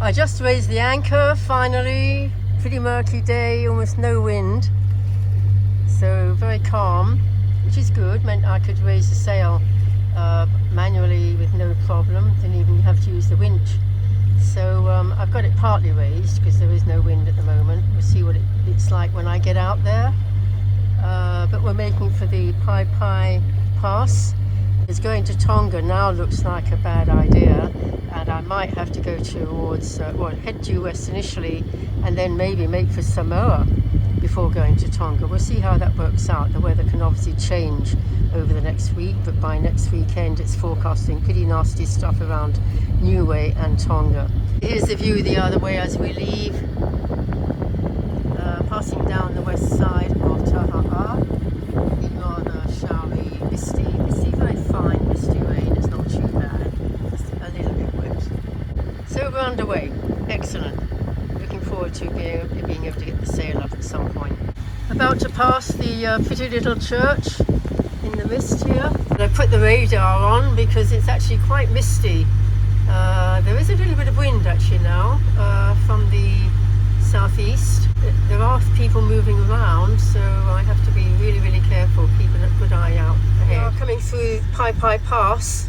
I just raised the anchor finally. Pretty murky day, almost no wind. So very calm, which is good. Meant I could raise the sail manually with no problem. Didn't even have to use the winch. So I've got it partly raised because there is no wind at the moment. We'll see what it's like when I get out there. But we're making for the Pai Pai Pass. It's going to Tonga now looks like a bad idea, and I might have to go towards, head due west initially and then maybe make for Samoa before going to Tonga. We'll see how that works out. The weather can obviously change over the next week, but by next weekend it's forecasting pretty nasty stuff around Niue and Tonga. Here's the view the other way as we leave, passing down the west side of Taha'a. Being rather showery, misty, very fine misty rain. It's not too bad, just a little bit wet. So we're underway. Excellent. Looking forward to being able to get the sail up at some point. About to pass the pretty little church in the mist here. I put the radar on because it's actually quite misty. There is a little bit of wind actually now from the southeast. There are people moving around, so I have to be really, really careful, keeping a good eye out ahead. We are coming through Pai Pai Pass.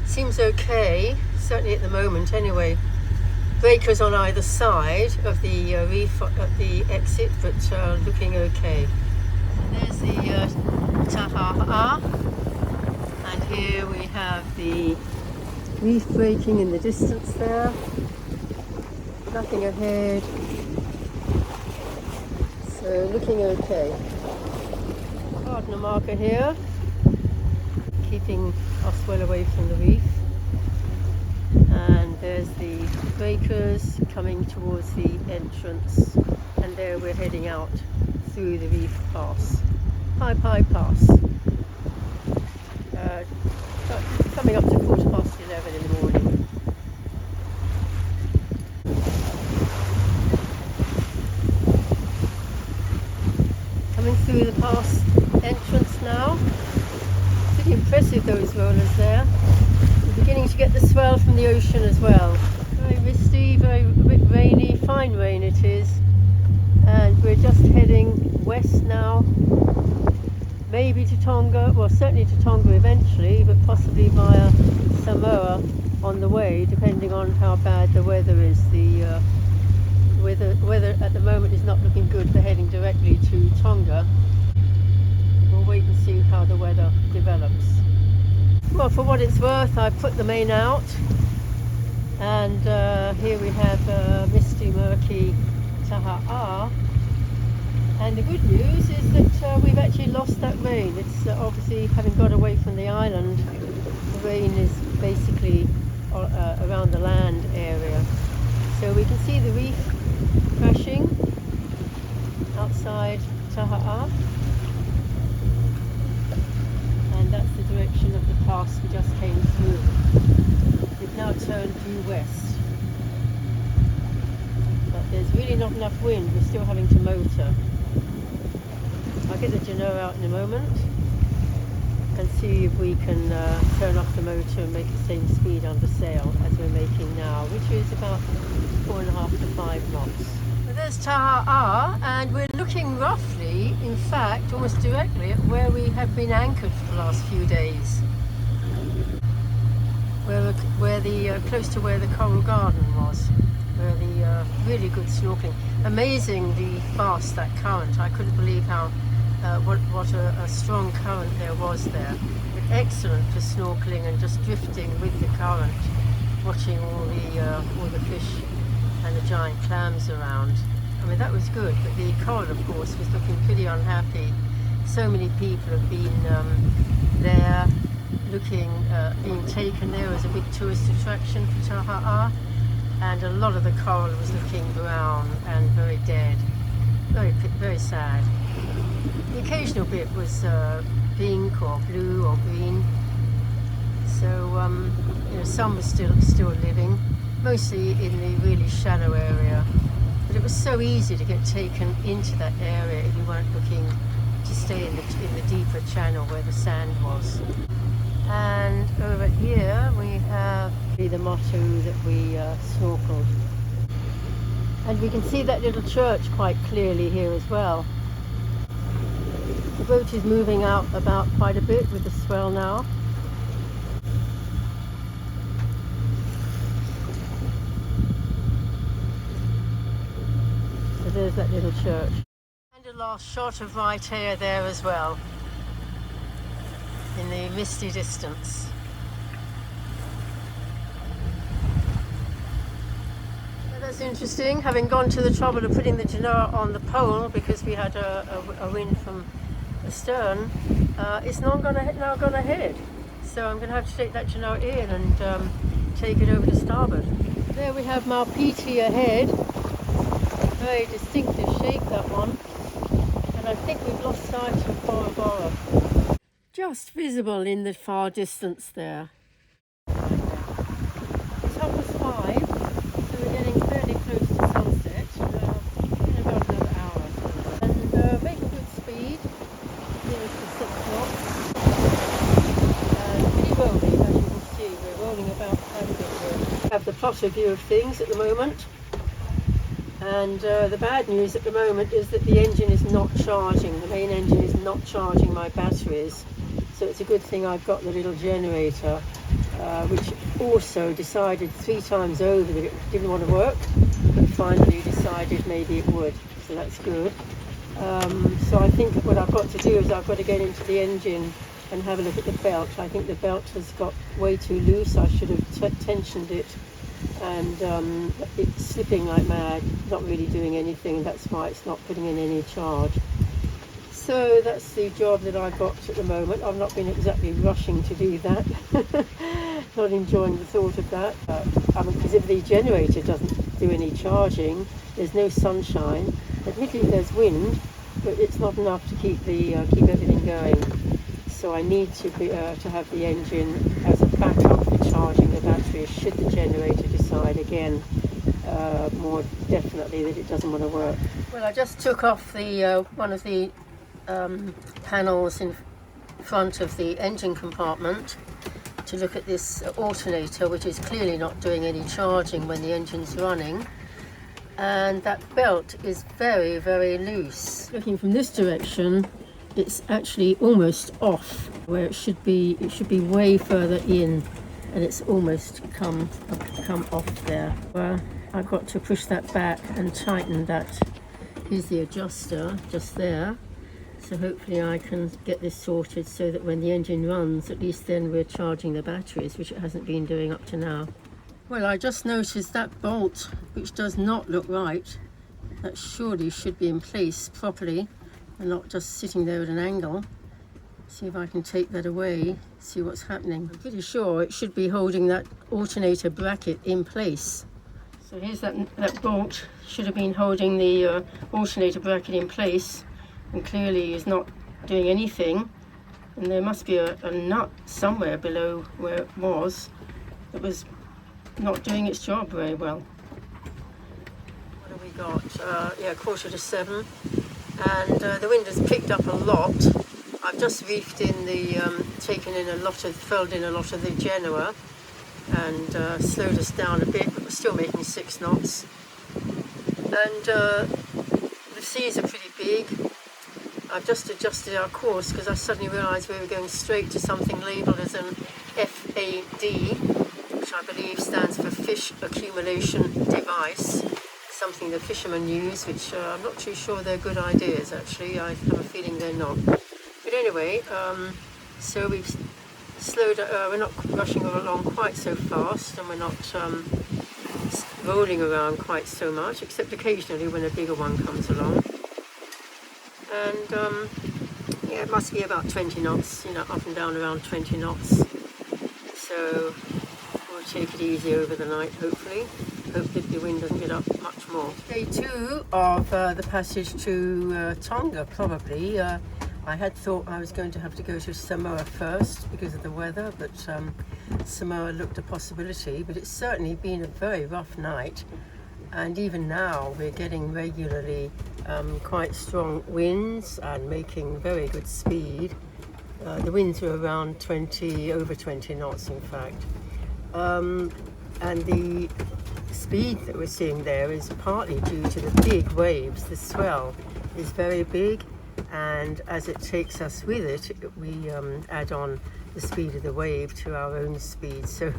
Seems okay, certainly at the moment anyway. Breakers on either side of the reef at the exit, but looking okay. There's the Taha'a, and here we have the reef breaking in the distance there. Nothing ahead, so looking okay. Partner marker here, keeping us well away from the reef. And there's the breakers coming towards the entrance, and there we're heading out through the reef pass, Pai Pai Pass. Coming up to 11:15 in the morning. Coming through the pass entrance now. Pretty impressive, those rollers there. We're beginning to get the swell from the ocean as well. Very misty, a bit rainy, fine rain it is. And we're just heading west now. Maybe to Tonga, well certainly to Tonga eventually, but possibly via Samoa on the way, depending on how bad the weather is. The weather at the moment is not looking good for heading directly to Tonga. We'll wait and see how the weather develops. Well, for what it's worth, I've put the main out, and here we have misty, murky Taha'a. And the good news is that we've actually lost that rain. It's obviously, having got away from the island, the rain is basically around the land area. So we can see the reef crashing outside Taha'a. And that's the direction of the pass we just came through. We've now turned due west. But there's really not enough wind. We're still having to motor. I'll get the Jeanne out in a moment and see if we can turn off the motor and make the same speed under sail as we're making now, which is about 4.5 to 5 knots. Well, there's Taha'a, and we're looking roughly, in fact, almost directly at where we have been anchored for the last few days. Close to where the coral garden was, where the really good snorkeling. Amazingly fast, that current. I couldn't believe how what a strong current there was there. But excellent for snorkeling and just drifting with the current, watching all the fish and the giant clams around. I mean, that was good, but the coral, of course, was looking pretty unhappy. So many people have been there being taken there as a big tourist attraction for Taha'a, and a lot of the coral was looking brown and very dead. Very, very sad. The occasional bit was pink or blue or green. So some were still living, mostly in the really shallow area. But it was so easy to get taken into that area if you weren't looking to stay in the deeper channel where the sand was. And over here we have The motto that we snorkeled. And we can see that little church quite clearly here as well. The boat is moving out about quite a bit with the swell now. So there's that little church. And a last shot of right here there as well, in the misty distance. That's interesting, having gone to the trouble of putting the genoa on the pole because we had a wind from astern. It's now gone ahead. So I'm going to have to take that genoa in and take it over to starboard. There we have Maupiti ahead. Very distinctive shape, that one. And I think we've lost sight of Bora Bora. Just visible in the far distance there. It's 5:30, so we're getting fairly close to sunset. In about another hour. And making good speed. Nearest to 6 knots. And pretty rolling, as you can see. We're rolling about quite a bit here. We have the plotter view of things at the moment. And the bad news at the moment is that the engine is not charging. The main engine is not charging my batteries. So it's a good thing I've got the little generator, which also decided 3 times over that it didn't want to work, but finally decided maybe it would. So that's good. So I think what I've got to do is I've got to get into the engine and have a look at the belt. I think the belt has got way too loose. I should have tensioned it. And it's slipping like mad, not really doing anything. That's why it's not putting in any charge. So that's the job that I've got at the moment. I've not been exactly rushing to do that. Not enjoying the thought of that. Because if the generator doesn't do any charging, there's no sunshine. Admittedly there's wind, but it's not enough to keep everything going. So I need to have the engine as a backup for charging the batteries should the generator decide again more definitely that it doesn't want to work. Well, I just took off the one of the panels in front of the engine compartment to look at this alternator, which is clearly not doing any charging when the engine's running. And that belt is very, very loose. Looking from this direction, it's actually almost off where it should be. It should be way further in, and it's almost come off there. Well, I've got to push that back and tighten that. Here's the adjuster just there. So hopefully I can get this sorted so that when the engine runs, at least then we're charging the batteries, which it hasn't been doing up to now. Well, I just noticed that bolt, which does not look right. That surely should be in place properly and not just sitting there at an angle. See if I can take that away, see what's happening. I'm pretty sure it should be holding that alternator bracket in place. So here's that bolt, should have been holding the alternator bracket in place, and clearly is not doing anything. And there must be a nut somewhere below where it was that was not doing its job very well. What have we got? 7:15. And the wind has picked up a lot. I've just reefed in furled in a lot of the Genoa and slowed us down a bit, but we're still making 6 knots. And the seas are pretty big. I've just adjusted our course because I suddenly realised we were going straight to something labelled as an FAD, which I believe stands for Fish Accumulation Device. Something the fishermen use, which I'm not too sure they're good ideas actually. I have a feeling they're not. But anyway, so we've slowed, we're not rushing along quite so fast, and we're not rolling around quite so much, except occasionally when a bigger one comes along. And it must be about 20 knots, up and down around 20 knots. So we'll take it easy over the night, hopefully. Hope that the wind doesn't get up much more. Day 2 of the passage to Tonga, probably. I had thought I was going to have to go to Samoa first because of the weather, but Samoa looked a possibility. But it's certainly been a very rough night, and even now we're getting regularly quite strong winds and making very good speed. The winds are around over 20 knots in fact. And the speed that we're seeing there is partly due to the big waves. The swell is very big, and as it takes us with it, we add on the speed of the wave to our own speed. So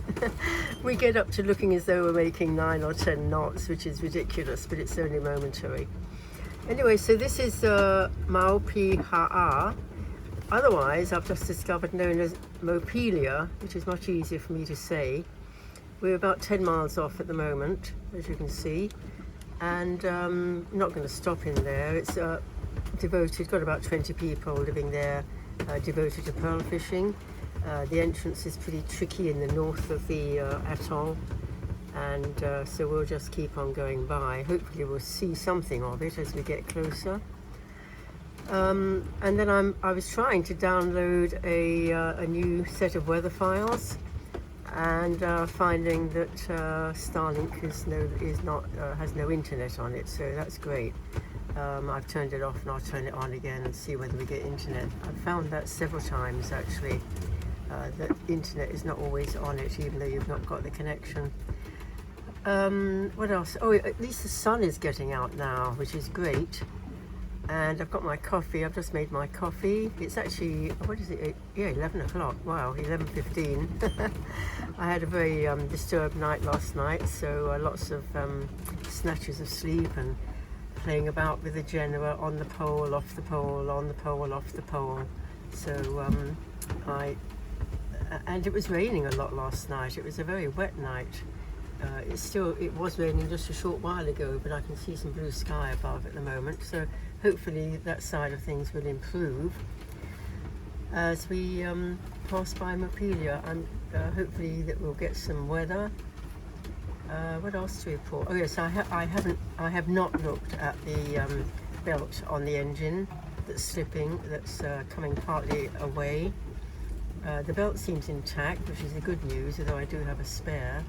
we get up to looking as though we're making 9 or 10 knots, which is ridiculous, but it's only momentary. Anyway, so this is Mauha'a. Otherwise, I've just discovered known as Mopelia, which is much easier for me to say. We're about 10 miles off at the moment, as you can see, and I'm not going to stop in there. It's devoted, got about 20 people living there, devoted to pearl fishing. The entrance is pretty tricky in the north of the atoll, and so we'll just keep on going by. Hopefully we'll see something of it as we get closer. And then I was trying to download a new set of weather files, and finding that Starlink has no internet on it, so that's great. I've turned it off, and I'll turn it on again and see whether we get internet. I've found that several times actually, that internet is not always on it, even though you've not got the connection. What else? Oh, at least the sun is getting out now, which is great. And I've got my coffee. I've just made my coffee. It's actually, what is it? Yeah, 11 o'clock. Wow, 11:15. I had a very disturbed night last night, so lots of snatches of sleep and playing about with the genera on the pole, off the pole, on the pole, off the pole. So and it was raining a lot last night. It was a very wet night. It was raining just a short while ago, but I can see some blue sky above at the moment, so hopefully that side of things will improve as we pass by Mopilia, and hopefully that we'll get some weather. What else to report? Oh yes, I have not looked at the belt on the engine that's slipping, that's coming partly away. The belt seems intact, which is the good news, although I do have a spare.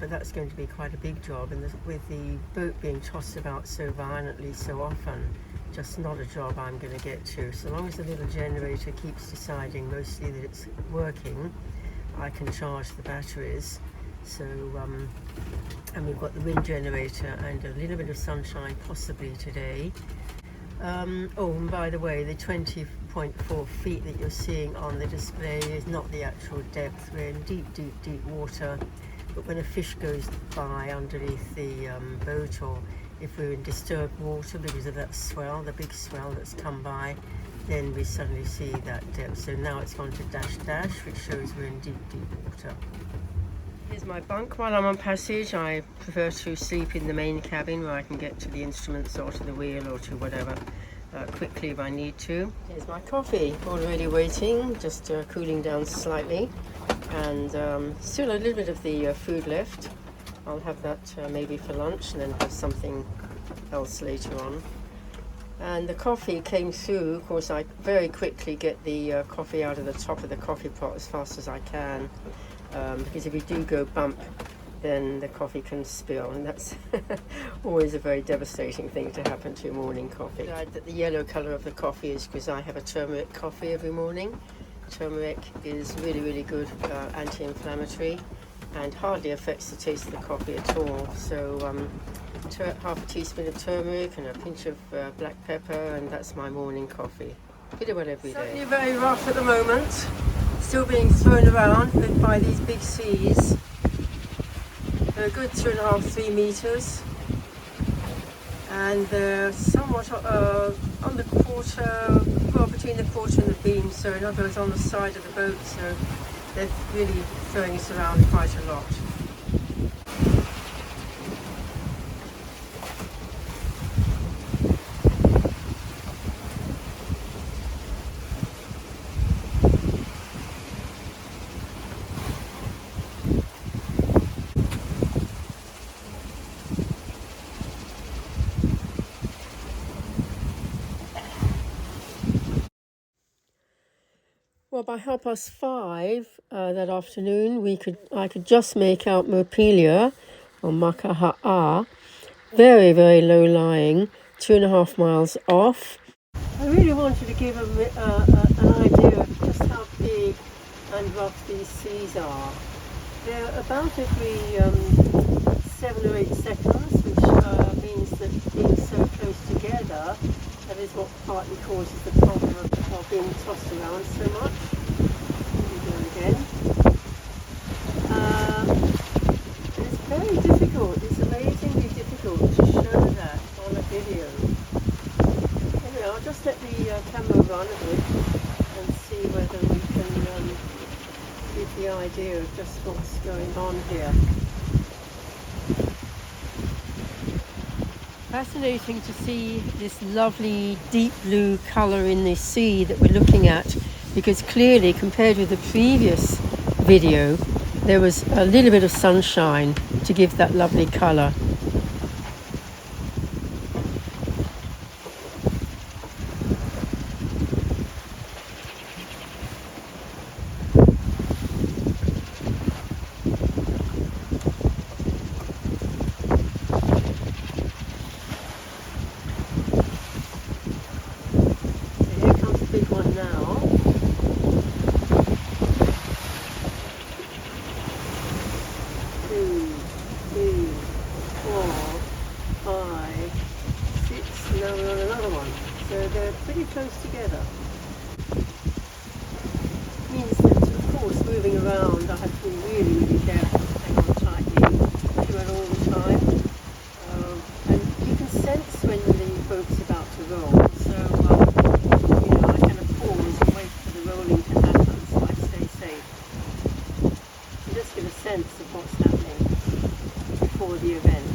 But that's going to be quite a big job, and with the boat being tossed about so violently so often, just not a job I'm going to get to. So long as the little generator keeps deciding mostly that it's working, I can charge the batteries. So and we've got the wind generator and a little bit of sunshine possibly today. Oh, and by the way, the 20.4 feet that you're seeing on the display is not the actual depth. We're in deep, deep, deep water. But when a fish goes by underneath the boat, or if we're in disturbed water because of that swell, the big swell that's come by, then we suddenly see that depth. So now it's gone to dash dash, which shows we're in deep, deep water. Here's my bunk while I'm on passage. I prefer to sleep in the main cabin where I can get to the instruments or to the wheel or to whatever quickly if I need to. Here's my coffee, already waiting, just cooling down slightly. And still a little bit of the food left. I'll have that maybe for lunch, and then have something else later on. And the coffee came through. Of course, I very quickly get the coffee out of the top of the coffee pot as fast as I can, because if we do go bump, then the coffee can spill, and that's always a very devastating thing to happen to morning coffee. That the yellow colour of the coffee is because I have a turmeric coffee every morning. Turmeric is really, really good anti-inflammatory and hardly affects the taste of the coffee at all. So half a teaspoon of turmeric and a pinch of black pepper, and that's my morning coffee. Pretty well every day. Certainly very rough at the moment, still being thrown around by these big seas. They're a good 2.5, 3 meters, and they're somewhat on the quarter, well, between the quarter and the beam, so in other words on the side of the boat, so they're really throwing us around quite a lot. Well, by 5:30 that afternoon, I could just make out Mopilia, or Mauha'a, very, very low lying, 2.5 miles off. I really wanted to give an idea of just how big and rough these seas are. They're about every 7 or 8 seconds, which means that being so close together, that is what partly causes the problem of being tossed around so much. Here we go again. It's very difficult, it's amazingly difficult to show that on a video. Anyway, I'll just let the camera run a bit and see whether we can give the idea of just what's going on here. Fascinating to see this lovely deep blue colour in the sea that we're looking at, because clearly compared with the previous video there was a little bit of sunshine to give that lovely colour. Close together. Means that, of course, moving around I have to be really, really careful to hang on tightly to it all the time. And you can sense when the boat's about to roll, so you know, I kind of pause and wait for the rolling to happen so I stay safe. You just get a sense of what's happening before the event.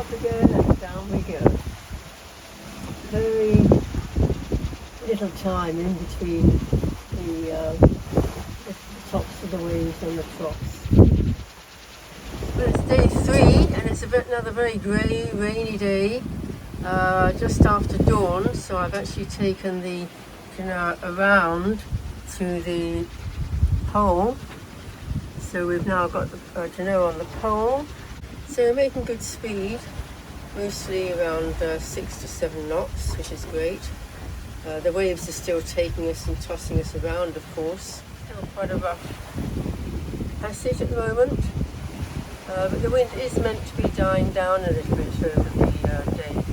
Again and down we go. Very little time in between the tops of the waves and the troughs. Well, it's day 3 and it's another very grey, rainy day, just after dawn, so I've actually taken the canoe around to the pole. So we've now got the canoe on the pole. So we're making good speed, mostly around 6 to 7 knots, which is great. The waves are still taking us and tossing us around, of course. Still quite a rough passage at the moment, but the wind is meant to be dying down a little bit over the day.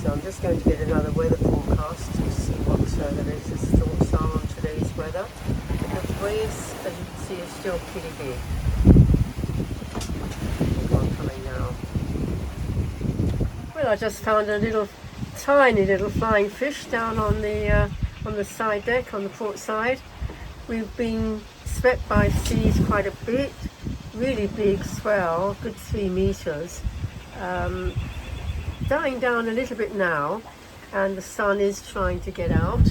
So I'm just going to get another weather forecast to see what the latest thoughts are on today's weather. The waves, as you can see, are still pretty big. Well, I just found a tiny little flying fish down on the side deck, on the port side. We've been swept by seas quite a bit, really big swell, good 3 meters. Dying down a little bit now, and the sun is trying to get out.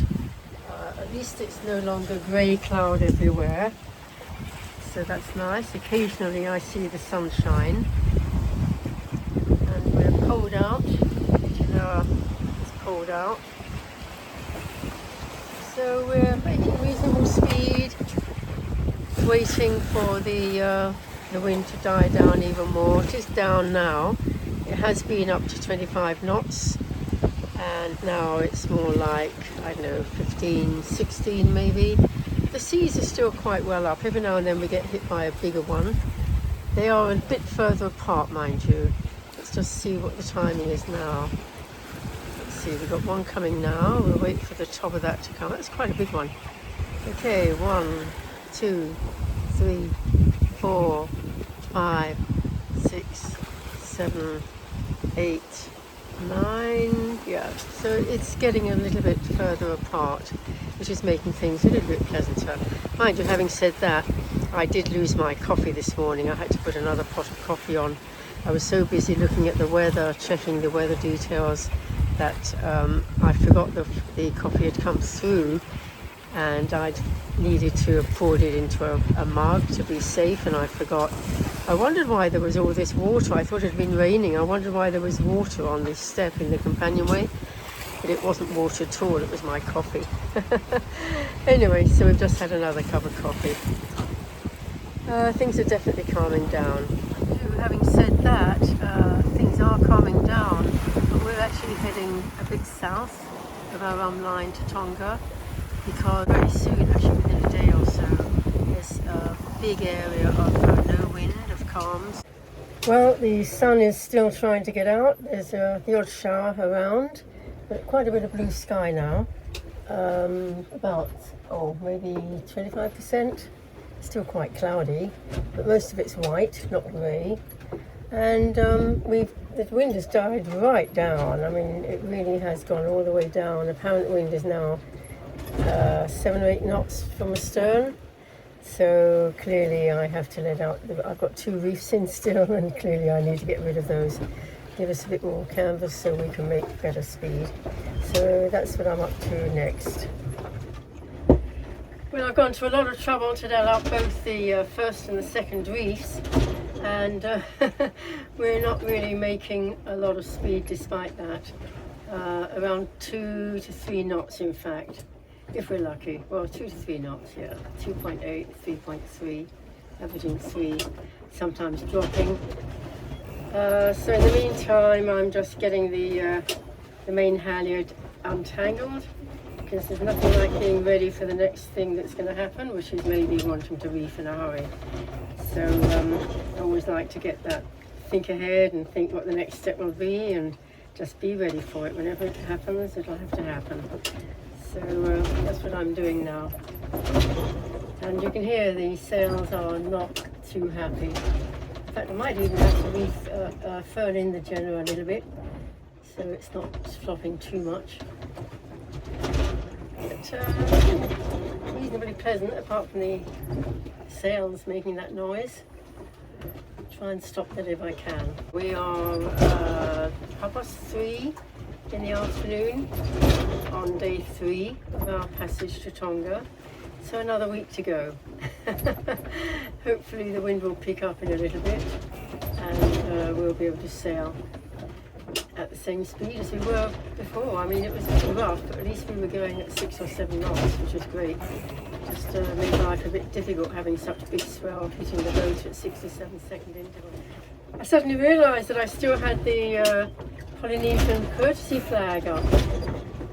At least it's no longer grey cloud everywhere, so that's nice. Occasionally I see the sunshine. Cold out, it's cold out, so we're making reasonable speed, waiting for the wind to die down even more. It is down now. It has been up to 25 knots and now it's more like, I don't know, 15, 16 maybe. The seas are still quite well up. Every now and then we get hit by a bigger one. They are a bit further apart, mind you. Let's just see what the timing is now. Let's see, we've got one coming now. We'll wait for the top of that to come. That's quite a big one. Okay, 1, 2, 3, 4, 5, 6, 7, 8, 9. Yeah, so it's getting a little bit further apart, which is making things a little bit pleasanter. Mind you, having said that, I did lose my coffee this morning. I had to put another pot of coffee on. I was so busy looking at the weather, checking the weather details, that I forgot the coffee had come through, and I needed to have poured it into a mug to be safe, and I forgot. I wondered why there was all this water. I thought it had been raining. I wondered why there was water on this step in the companionway, but it wasn't water at all. It was my coffee. Anyway, so we've just had another cup of coffee. Things are definitely calming down. Having said that, things are calming down, but we're actually heading a bit south. of our line to Tonga, because very soon, actually within a day or so, there's a big area of no wind, of calms. Well, the sun is still trying to get out. There's the odd shower around, but quite a bit of blue sky now. About, maybe 25%. Still quite cloudy, but most of it's white, not grey. And the wind has died right down. I mean, it really has gone all the way down. Apparent wind is now 7 or 8 knots from astern. So clearly I have to let out, I've got 2 reefs in still, and clearly I need to get rid of those. Give us a bit more canvas so we can make better speed. So that's what I'm up to next. Well, I've gone to a lot of trouble to let out both the first and the second reefs, and we're not really making a lot of speed despite that. Around 2 to 3 knots in fact, if we're lucky. Well, 2 to 3 knots, yeah. 2.8, 3.3, averaging 3, sometimes dropping. So in the meantime, I'm just getting the main halyard untangled, because there's nothing like being ready for the next thing that's going to happen, which is maybe wanting to reef in a hurry. So I always like to get that, think ahead and think what the next step will be, and just be ready for it. Whenever it happens, it'll have to happen. So that's what I'm doing now. And you can hear the sails are not too happy. In fact, I might even have to reef, furl in the Jeanne a little bit, so it's not flopping too much. But reasonably pleasant, apart from the sails making that noise. Try and stop that if I can. We are 3:30 in the afternoon on day 3 of our passage to Tonga. So another week to go. Hopefully the wind will pick up in a little bit, and we'll be able to sail at the same speed as we were before. I mean, it was a bit rough, but at least we were going at 6 or 7 knots, which was great. Just made life a bit difficult having such big swell hitting the boat at 6 or 7 second interval. I suddenly realised that I still had the Polynesian courtesy flag up.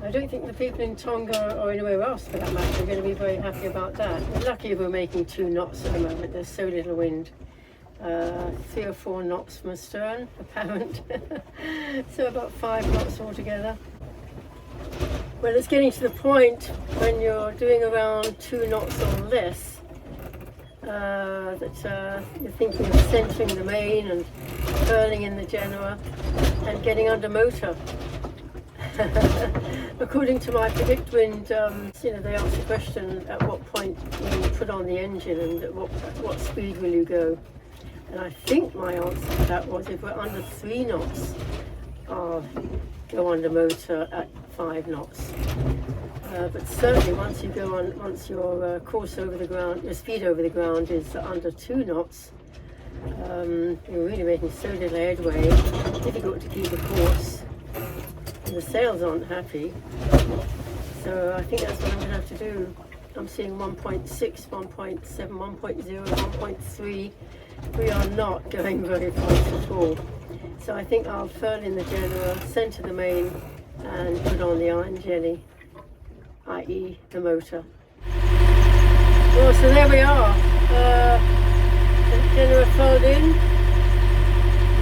I don't think the people in Tonga or anywhere else for that matter are going to be very happy about that. We're lucky we're making 2 knots at the moment. There's so little wind. 3 or 4 knots from astern, apparent. So about 5 knots altogether. Well, it's getting to the point when you're doing around 2 knots or less that you're thinking of centering the main and furling in the Jeanne and getting under motor. According to my predict wind, they asked the question, at what point will you put on the engine and at what speed will you go? And I think my answer to that was, if we're under 3 knots, I'll go under motor at 5 knots. But certainly once your course over the ground, your speed over the ground is under 2 knots, you're really making so little headway, it's difficult to keep the course. And the sails aren't happy. So I think that's what I'm going to have to do. I'm seeing 1.6, 1.7, 1.0, 1.3. We are not going very fast at all. So I think I'll furl in the Jeanne, centre the main, and put on the iron jelly, i.e. the motor. Well, so there we are. The Jeanne furled in,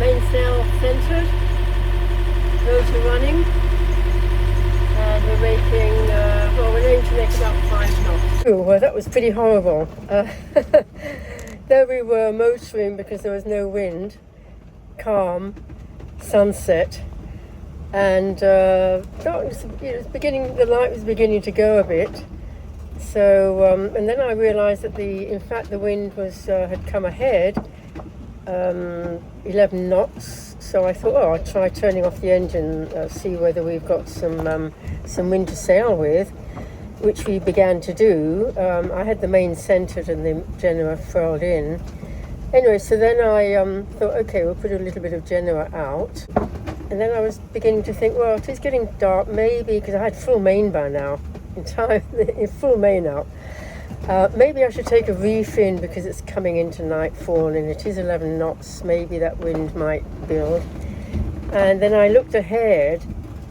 main sail centred, motor running, and we're making, we're aiming to make about 5 knots. Oh, well, that was pretty horrible. There we were motoring because there was no wind, calm, sunset, and the light was beginning to go a bit. So, and then I realised that in fact the wind had come ahead, 11 knots. So I thought, I'll try turning off the engine, see whether we've got some wind to sail with, which we began to do. I had the main centred and the Jeanne furled in. Anyway, so then I thought, okay, we'll put a little bit of Jeanne out. And then I was beginning to think, well, it is getting dark, maybe, because I had full main by now, in full main out. Maybe I should take a reef in because it's coming into nightfall and it is 11 knots. Maybe that wind might build. And then I looked ahead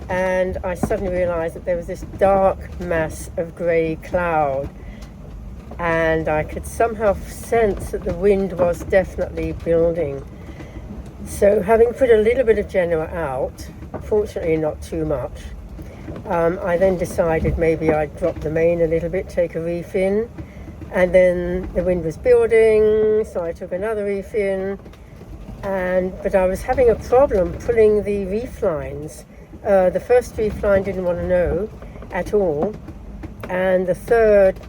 and I suddenly realised that there was this dark mass of grey cloud, and I could somehow sense that the wind was definitely building. So having put a little bit of genoa out, fortunately not too much, I then decided maybe I'd drop the main a little bit, take a reef in, and then the wind was building, so I took another reef in, but I was having a problem pulling the reef lines. The first reef line didn't want to know at all, and the third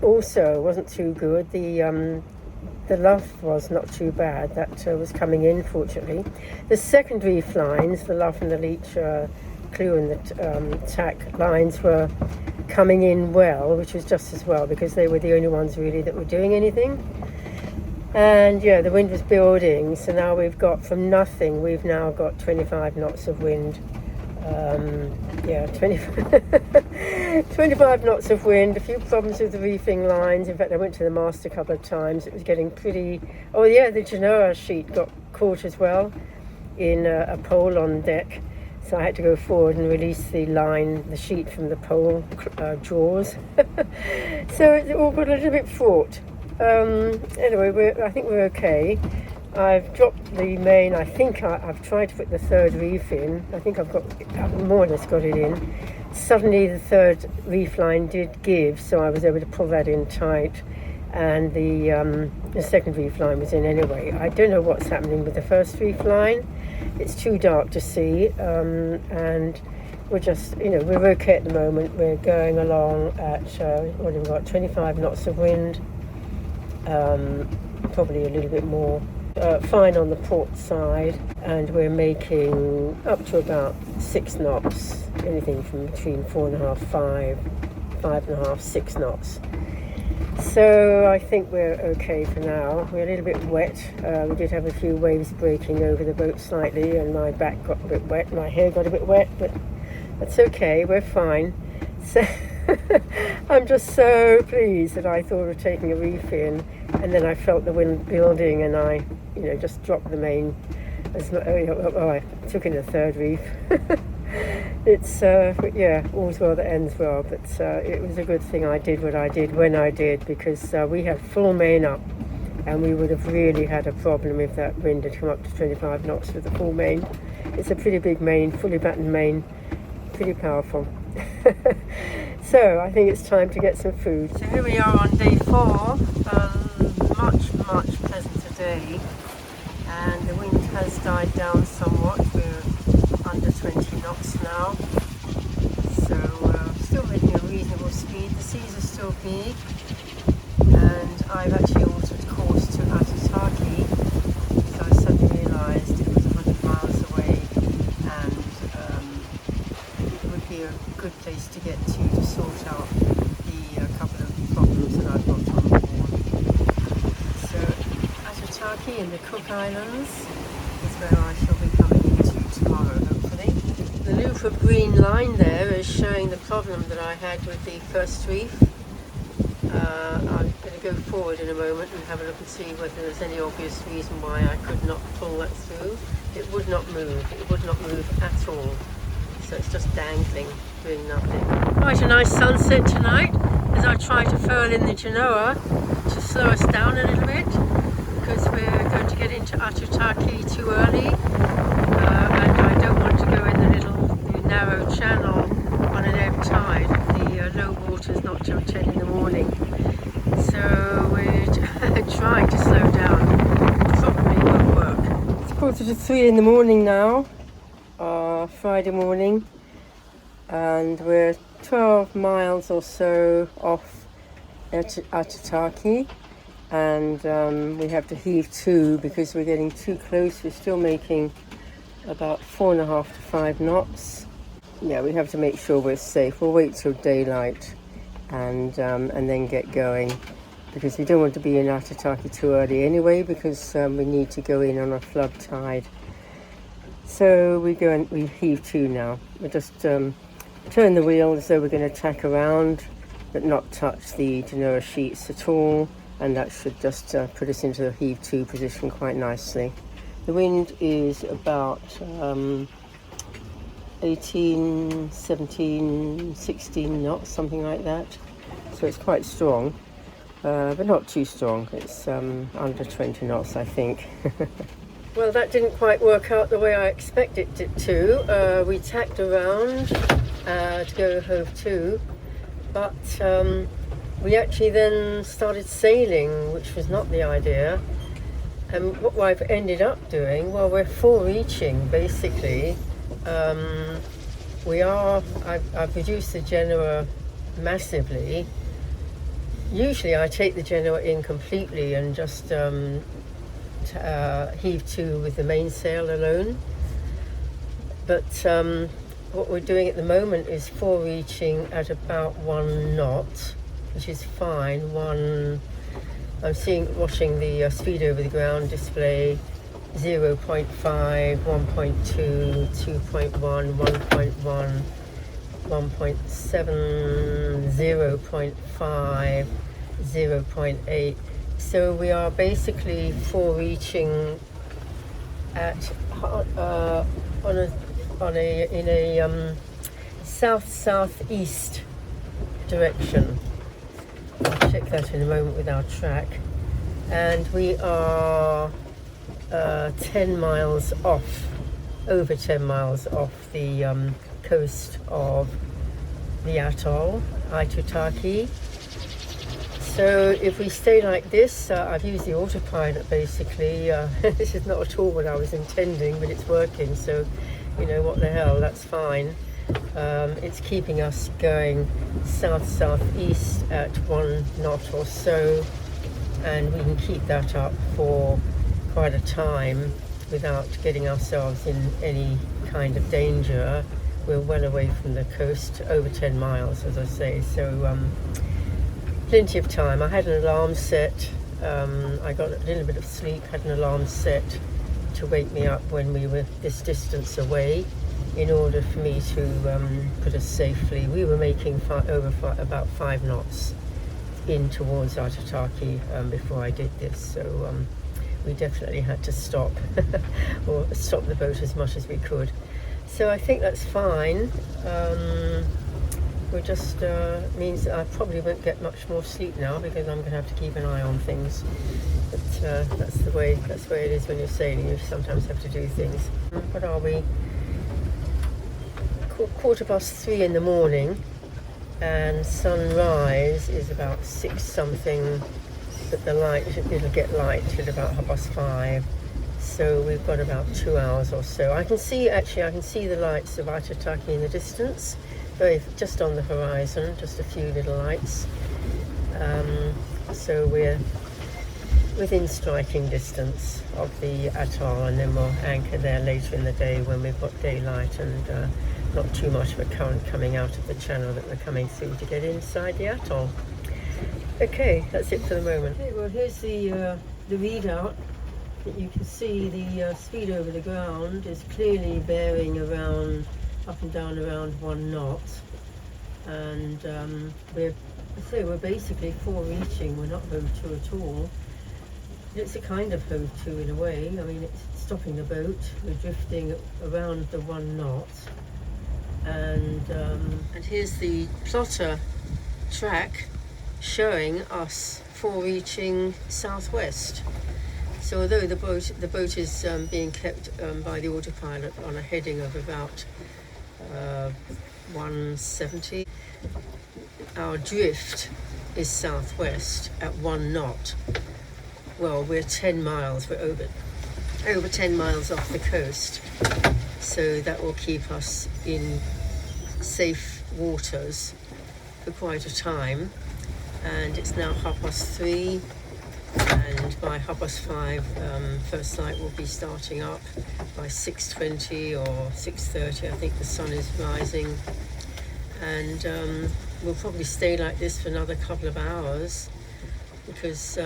also wasn't too good. The luff was not too bad. That was coming in, fortunately. The second reef lines, the luff and the leech clue and the tack lines, were coming in well, which was just as well because they were the only ones really that were doing anything. And yeah, the wind was building, so now we've got from nothing, we've now got 25 knots of wind. 25 knots of wind, a few problems with the reefing lines. In fact, I went to the mast a couple of times. It was getting pretty... Oh yeah, the genoa sheet got caught as well in a pole on deck. So I had to go forward and release the line, the sheet from the pole jaws. So it all got a little bit fraught. Anyway, I think we're okay. I've dropped the main. I think I've tried to put the third reef in. I think I've more or less got it in. Suddenly the third reef line did give, so I was able to pull that in tight, and the second reef line was in anyway. I don't know what's happening with the first reef line. It's too dark to see, and we're just, we're okay at the moment. We're going along at, what have we got, 25 knots of wind, probably a little bit more. Fine on the port side, and we're making up to about 6 knots, anything from between 4.5, 5.5, 6 knots. So I think we're okay for now. We're a little bit wet. We did have a few waves breaking over the boat slightly, and my back got a bit wet, my hair got a bit wet, but that's okay, we're fine. So I'm just so pleased that I thought of taking a reef in, and then I felt the wind building, and I just dropped the main. I took in a third reef. It's all's well that ends well, but it was a good thing I did what I did when I did, because we had full main up, and we would have really had a problem if that wind had come up to 25 knots with the full main. It's a pretty big main, fully battened main, pretty powerful. So I think it's time to get some food. So here we are on day 4, much pleasanter day, and the wind has died down somewhat. We're under 20 knots now, so still making a reasonable speed. The seas are still big, and I've actually altered course to Aitutaki, so I suddenly realised it was 100 miles away, and it would be a good place to get to sort out the couple of problems that I've got on board. So Aitutaki in the Cook Islands is where I shall be coming into tomorrow, hopefully. The loop of green line there is showing the problem that I had with the first reef. I'm going to go forward in a moment and have a look and see whether there's any obvious reason why I could not pull that through. It would not move. It would not move at all. So it's just dangling, doing nothing. Quite a nice sunset tonight as I try to furl in the genoa to slow us down a little bit, because we're going to get into Aitutaki too early, and I don't want to go in the narrow channel on an ebb tide. The low water is not till 10 in the morning, so we're trying to slow down. It probably won't work. It's 2:45 in the morning now, Friday morning, and we're 12 miles or so off Aitutaki, and we have to heave to because we're getting too close. We're still making about 4.5 to 5 knots. Yeah, we have to make sure we're safe. We'll wait till daylight and then get going, because we don't want to be in Aitutaki too early anyway, because we need to go in on a flood tide. So we go and we heave to now. We just turn the wheel as though we're going to tack around, but not touch the genoa sheets at all, and that should just put us into the heave to position quite nicely. The wind is about 18, 17, 16 knots, something like that. So it's quite strong, but not too strong. It's under 20 knots, I think. Well, that didn't quite work out the way I expected it to. We tacked around to go hove to, but we actually then started sailing, which was not the idea. And what I've ended up doing, well, we're fore-reaching basically. I've reduced the genoa massively. Usually I take the genoa in completely and just heave to with the mainsail alone. But what we're doing at the moment is fore-reaching at about 1 knot, which is fine. I'm watching the speed over the ground display, 0.5, 1.2, 2.1, 1.1, 1.7, 0.5, 0.8. So we are basically fore-reaching at in a south-southeast direction. I'll check that in a moment with our track. And we are 10 miles off, over 10 miles off the coast of the atoll, Aitutaki. So if we stay like this, I've used the autopilot basically. This is not at all what I was intending, but it's working, so you know, what the hell, that's fine. It's keeping us going south-southeast at 1 knot or so, and we can keep that up for quite a time without getting ourselves in any kind of danger. We're well away from the coast, over 10 miles, as I say, so plenty of time. I had an alarm set. I got a little bit of sleep, had an alarm set to wake me up when we were this distance away, in order for me to put us safely. We were making about 5 knots in towards Aitutaki before I did this, so we definitely had to stop or stop the boat as much as we could. So I think that's fine. It just means that I probably won't get much more sleep now, because I'm going to have to keep an eye on things. But that's the way it is when you're sailing. You sometimes have to do things. What are we? 3:15 in the morning, and sunrise is about 6 something, but the light, it'll get light till about 5:30. So we've got about 2 hours or so. I can see the lights of Aitutaki in the distance, just on the horizon, just a few little lights. So we're within striking distance of the atoll, and then we'll anchor there later in the day when we've got daylight and not too much of a current coming out of the channel that we're coming through to get inside the atoll. Okay, that's it for the moment. Okay, well, here's the readout. That you can see the speed over the ground is clearly bearing around, up and down around 1 knot, and we're basically fore-reaching. We're not hove to at all. It's a kind of hove to in a way. I mean, it's stopping the boat. We're drifting around the 1 knot, and here's the plotter track showing us fore-reaching southwest. So although the boat is being kept by the autopilot on a heading of about 170, our drift is southwest at 1 knot. Well, we're 10 miles. We're over 10 miles off the coast, so that will keep us in safe waters for quite a time. And it's now 3:30. And by 5:30, first light will be starting up. By 6:20 or 6:30, I think the sun is rising. And we'll probably stay like this for another couple of hours, because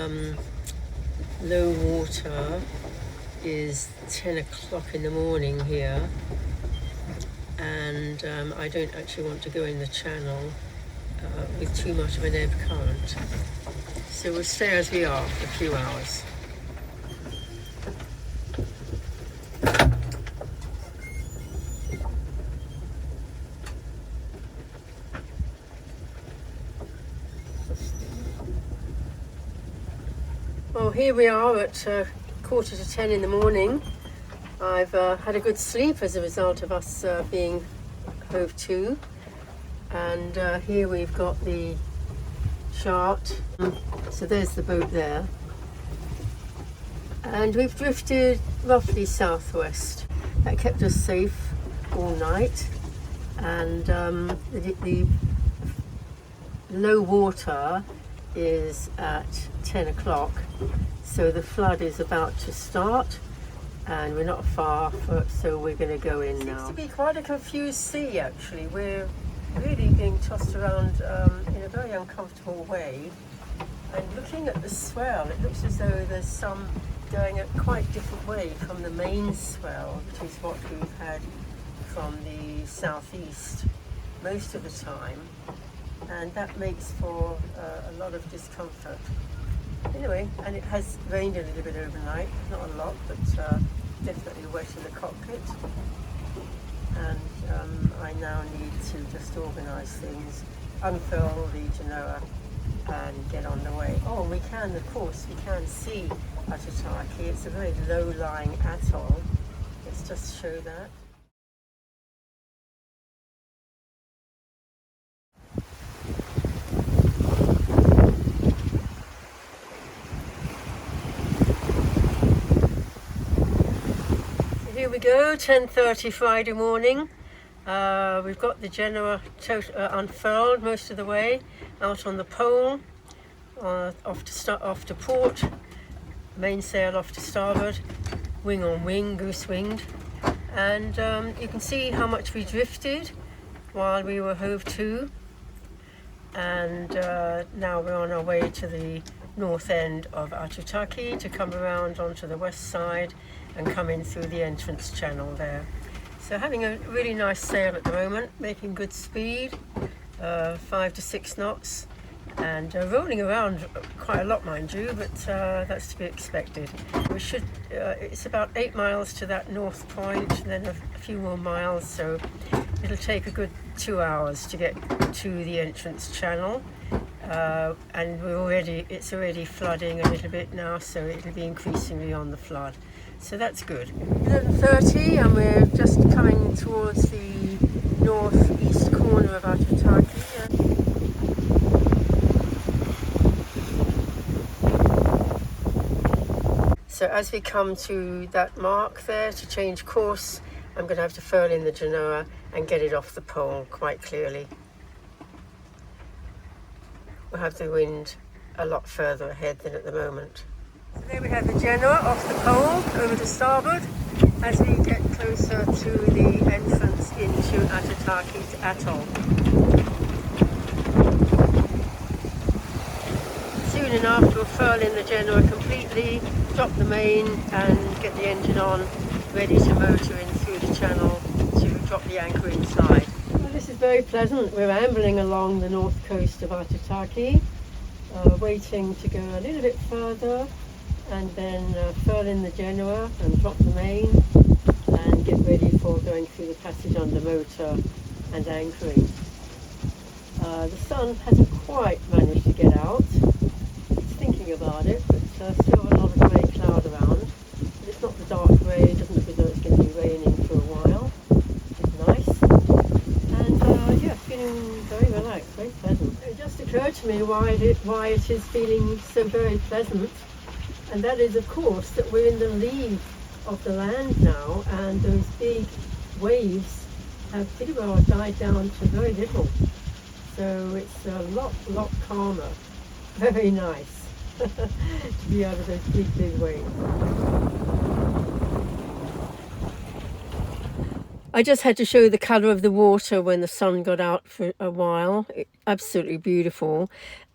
low water is 10 o'clock in the morning here. And I don't actually want to go in the channel with too much of an ebb current. So we'll stay as we are for a few hours. Well, here we are at 9:45 in the morning. I've had a good sleep as a result of us being hove to, and here we've got the chart. So there's the boat there, and we've drifted roughly southwest. That kept us safe all night, and the low water is at 10 o'clock, so the flood is about to start, and we're not far, so we're going to go in now. It seems to be quite a confused sea actually. We're really being tossed around in a very uncomfortable way, and looking at the swell, it looks as though there's some going a quite different way from the main swell, which is what we've had from the southeast most of the time, and that makes for a lot of discomfort. Anyway, and it has rained a little bit overnight, not a lot, but definitely wet in the cockpit, and I now need to just organise things, unfurl the genoa and get on the way. Oh, we can, of course, we can see Aitutaki. It's a very low-lying atoll. Let's just show that. Here we go, 10:30 Friday morning. We've got the genoa unfurled most of the way, out on the pole, off to port, mainsail off to starboard, wing on wing, goose winged, and you can see how much we drifted while we were hove to, and now we're on our way to the north end of Aitutaki to come around onto the west side and come in through the entrance channel there. So having a really nice sail at the moment, making good speed, 5 to 6 knots, and rolling around quite a lot, mind you, but that's to be expected. We should, it's about 8 miles to that north point, then a few more miles, so it'll take a good 2 hours to get to the entrance channel. And it's already flooding a little bit now, so it'll be increasingly on the flood. So that's good. 11:30, and we're just coming towards the northeast corner of Aitutaki. So as we come to that mark there to change course, I'm going to have to furl in the genoa and get it off the pole quite clearly. We'll have the wind a lot further ahead than at the moment. So there we have the genoa off the pole over to starboard as we get closer to the entrance into Aitutaki atoll. Soon enough we'll furl in the genoa completely, drop the main and get the engine on, ready to motor in through the channel to drop the anchor inside. Well, this is very pleasant. We're ambling along the north coast of Aitutaki, waiting to go a little bit further and then furl in the genoa and drop the main and get ready for going through the passage under motor and anchoring. The sun hasn't quite managed to get out. It's thinking about it, but still a lot of grey cloud around. But it's not the dark grey, it doesn't look as though it's going to be raining for a while. It's nice. And yeah, feeling very relaxed, very pleasant. It just occurred to me why it is feeling so very pleasant. And that is, of course, that we're in the lee of the land now, and those big waves have pretty well died down to very little. So it's a lot calmer. Very nice to be out of those big waves. I just had to show the colour of the water when the sun got out for a while. Absolutely beautiful.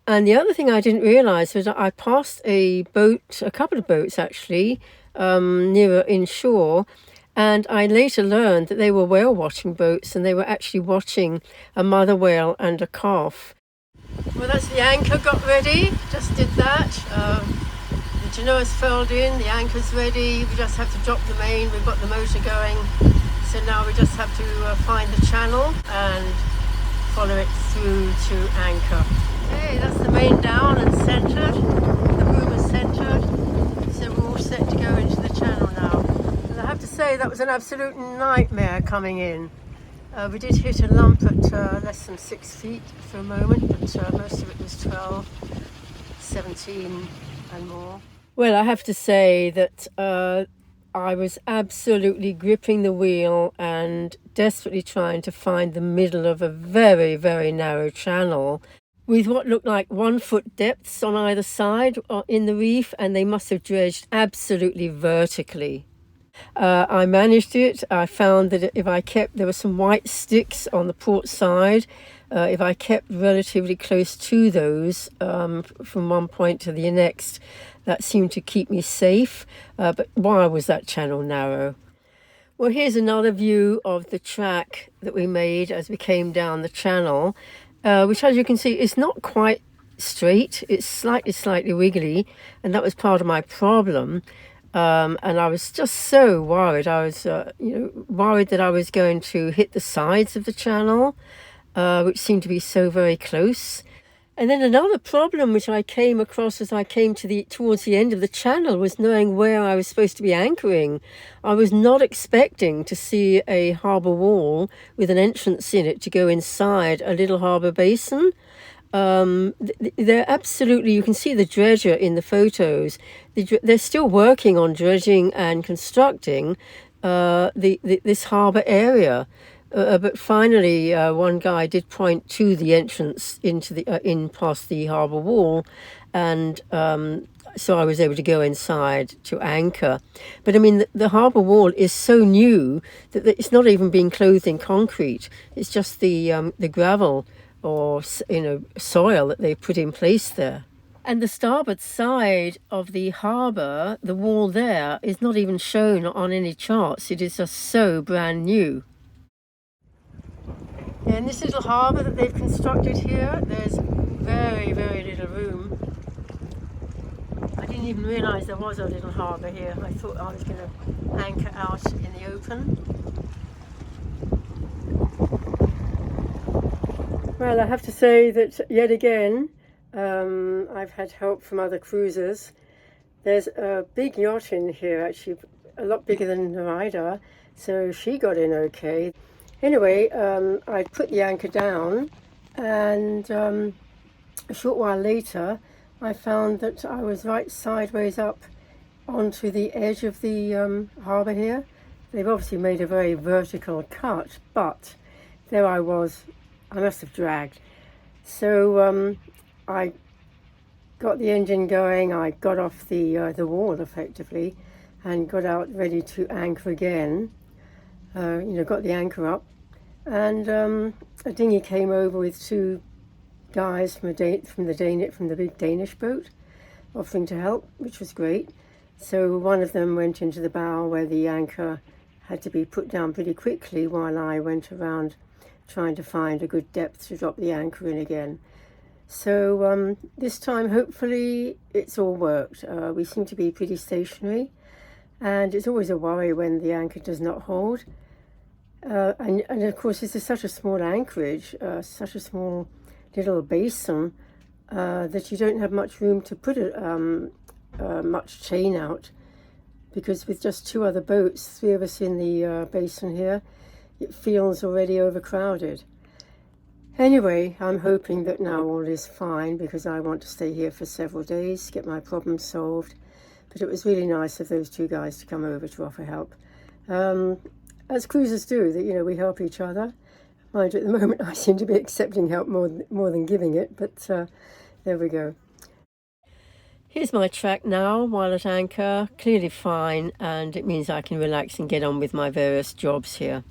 And the other thing I didn't realise was that I passed a couple of boats actually, nearer inshore, and I later learned that they were whale watching boats, and they were actually watching a mother whale and a calf. Well, that's the anchor got ready, just did that. The genoa's furled in, the anchor's ready, we just have to drop the main, we've got the motor going, so now we just have to find the channel and follow it through to anchor. Okay, that's the main down and centred, the boom is centred. was an absolute nightmare coming in. We did hit a lump at less than 6 feet for a moment, but most of it was 12, 17 and more. Well, I have to say that I was absolutely gripping the wheel and desperately trying to find the middle of a very, very narrow channel with what looked like 1 foot depths on either side in the reef, and they must have dredged absolutely vertically. I managed it. I found that if I kept, there were some white sticks on the port side. If I kept relatively close to those from one point to the next, that seemed to keep me safe. But why was that channel narrow? Well, here's another view of the track that we made as we came down the channel, which, as you can see, is not quite straight. It's slightly wiggly, and that was part of my problem. And I was just so worried. I was, worried that I was going to hit the sides of the channel, which seemed to be so very close. And then another problem which I came across as I came towards the end of the channel was knowing where I was supposed to be anchoring. I was not expecting to see a harbour wall with an entrance in it to go inside a little harbour basin. They're absolutely, you can see the dredger in the photos. They're still working on dredging and constructing this harbour area. But finally, one guy did point to the entrance into in past the harbour wall, and so I was able to go inside to anchor. But I mean, the harbour wall is so new that it's not even being clothed in concrete. It's just the gravel or soil that they put in place there. And the starboard side of the harbour, the wall there, is not even shown on any charts. It is just so brand new. In this little harbour that they've constructed here, there's very, very little room. I didn't even realise there was a little harbour here. I thought I was going to anchor out in the open. Well, I have to say that yet again, I've had help from other cruisers. There's a big yacht in here, actually a lot bigger than Narida, so she got in okay. Anyway, I put the anchor down, and a short while later I found that I was right sideways up onto the edge of the harbour here. They've obviously made a very vertical cut, but there I was. I must have dragged. So I got the engine going, I got off the wall effectively, and got out ready to anchor again. Got the anchor up, and a dinghy came over with 2 guys from the big Danish boat, offering to help, which was great. So one of them went into the bow where the anchor had to be put down pretty quickly, while I went around trying to find a good depth to drop the anchor in again. So this time hopefully it's all worked. We seem to be pretty stationary, and it's always a worry when the anchor does not hold. And of course, this is such a small anchorage, such a small little basin, that you don't have much room to put much chain out, because with just 2 other boats, 3 of us in the basin here, it feels already overcrowded. Anyway, I'm hoping that now all is fine, because I want to stay here for several days to get my problems solved. But it was really nice of those 2 guys to come over to offer help. As cruisers do, that we help each other. Mind you, at the moment I seem to be accepting help more than giving it, but there we go. Here's my track now while at anchor, clearly fine, and it means I can relax and get on with my various jobs here.